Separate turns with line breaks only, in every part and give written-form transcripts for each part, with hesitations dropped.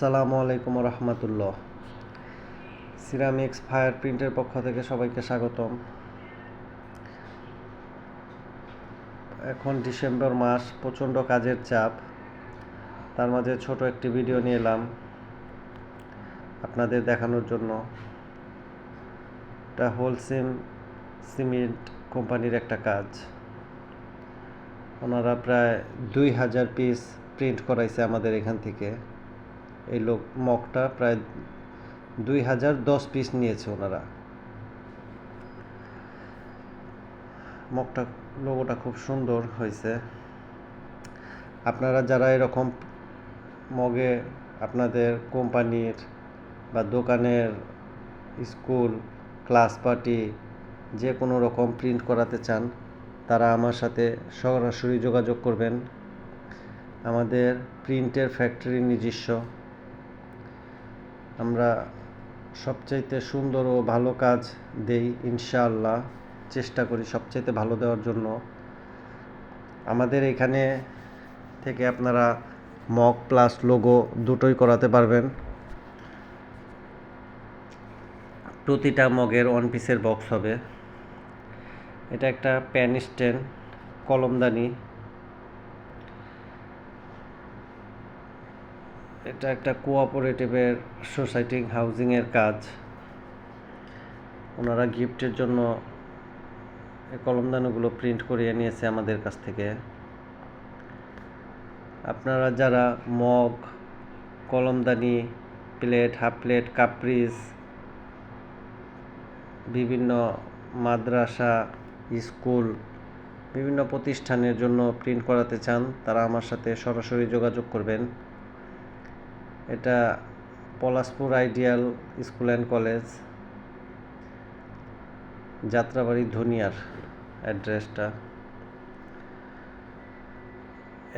আসসালামু আলাইকুম রহমতুল্লাহ। Ceramics fire প্রিন্টের পক্ষ থেকে সবাইকে স্বাগতম। এখন ডিসেম্বর মাস, প্রচণ্ড কাজের চাপ, তার মাঝে ছোট একটি ভিডিও নিয়ে এলাম আপনাদের দেখানোর জন্য। এটা হোলসেম সিমেন্ট কোম্পানির একটা কাজ। ওনারা প্রায় 2000 পিস প্রিন্ট করাইছে আমাদের এখান থেকে। এই মগটা প্রায় 2010 পিস নিয়েছে ওনারা। লোগোটা খুব সুন্দর হয়েছে। আপনারা যারা এরকম মগে আপনাদের কোম্পানির বা দোকানের, স্কুল, ক্লাস পার্টি যে কোনো রকম প্রিন্ট করাতে চান, তারা আমার সাথে সরাসরি যোগাযোগ করবেন। আমাদের প্রিন্টের ফ্যাক্টরি নিজস্ব। আমরা সবচাইতে সুন্দর ও ভালো কাজ দেই ইনশাআল্লাহ। চেষ্টা করি সবচাইতে ভালো দেওয়ার জন্য। আমাদের এখানে থেকে আপনারা মগ প্লাস লোগো দুটোই করাতে পারবেন। প্রতিটা মগের 1 পিসের বক্স হবে। এটা একটা পেন স্ট্যান্ড, কলমদানি। এটা একটা কোঅপারেটিভের সোসাইটি হাউজিংয়ের কাজ। ওনারা গিফটের জন্য এই কলমদানিগুলো প্রিন্ট করিয়ে নিয়েছে আমাদের কাছ থেকে। আপনারা যারা মগ, কলমদানি, প্লেট, হাফ প্লেট, কাপ্রিজ, বিভিন্ন মাদ্রাসা, স্কুল, বিভিন্ন প্রতিষ্ঠানের জন্য প্রিন্ট করাতে চান, তারা আমার সাথে সরাসরি যোগাযোগ করবেন। এটা Palashpur ideal school and college, Jatrabari, ধনিয়ার অ্যাড্রেসটা।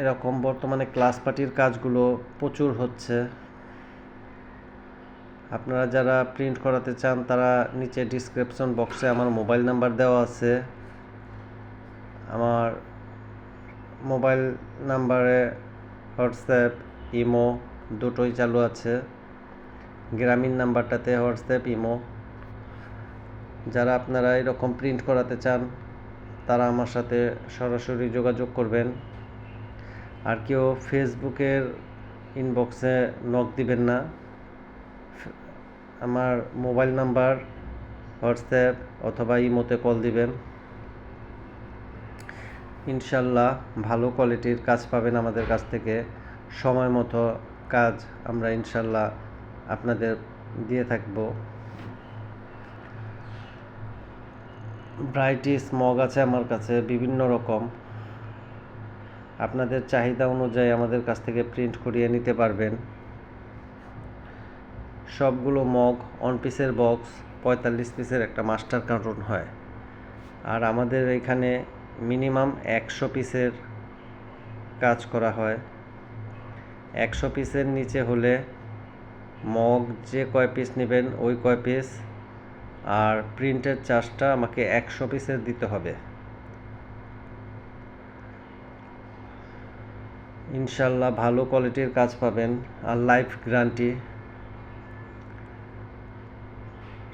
এরকম বর্তমানে ক্লাস পার্টির কাজগুলো প্রচুর হচ্ছে। আপনারা যারা প্রিন্ট করাতে চান, তারা নিচে ডিসক্রিপশন বক্সে আমার মোবাইল নাম্বার দেওয়া আছে। আমার মোবাইল নাম্বারে হোয়াটসঅ্যাপ, ইমো দুটোই চালু আছে। গ্রামীণ নাম্বারটাতে হোয়াটসঅ্যাপ, ইমো। যারা আপনারা এরকম প্রিন্ট করাতে চান, তারা আমার সাথে সরাসরি যোগাযোগ করবেন। আর কেউ ফেসবুকের ইনবক্সে নক দিবেন না। আমার মোবাইল নাম্বার, হোয়াটসঅ্যাপ অথবা ইমোতে কল দিবেন। ইনশাল্লাহ ভালো কোয়ালিটির কাজ পাবেন আমাদের কাছ থেকে। সময় মতো কাজ আমরা ইনশাল্লাহ আপনাদের দিয়ে থাকব। ভ্যারাইটিস মগ আছে আমার কাছে বিভিন্ন রকম। আপনাদের চাহিদা অনুযায়ী আমাদের কাছ থেকে প্রিন্ট করিয়ে নিতে পারবেন। সবগুলো মগ 1 পিসের বক্স, 45 পিসের একটা মাস্টার কার্টুন হয়। আর আমাদের এখানে মিনিমাম 100 পিসের কাজ করা হয়। 100 পিসের নিচে হলে মগ যে কয় পিস নেবেন ওই কয় পিস, আর প্রিন্টের চার্জটা আমাকে 100 পিসের দিতে হবে। ইনশাল্লাহ ভালো কোয়ালিটির কাজ পাবেন আর লাইফ গ্যারান্টি।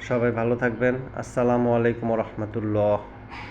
সবাই ভালো থাকবেন। আসসালামু আলাইকুম রহমতুল্লাহ।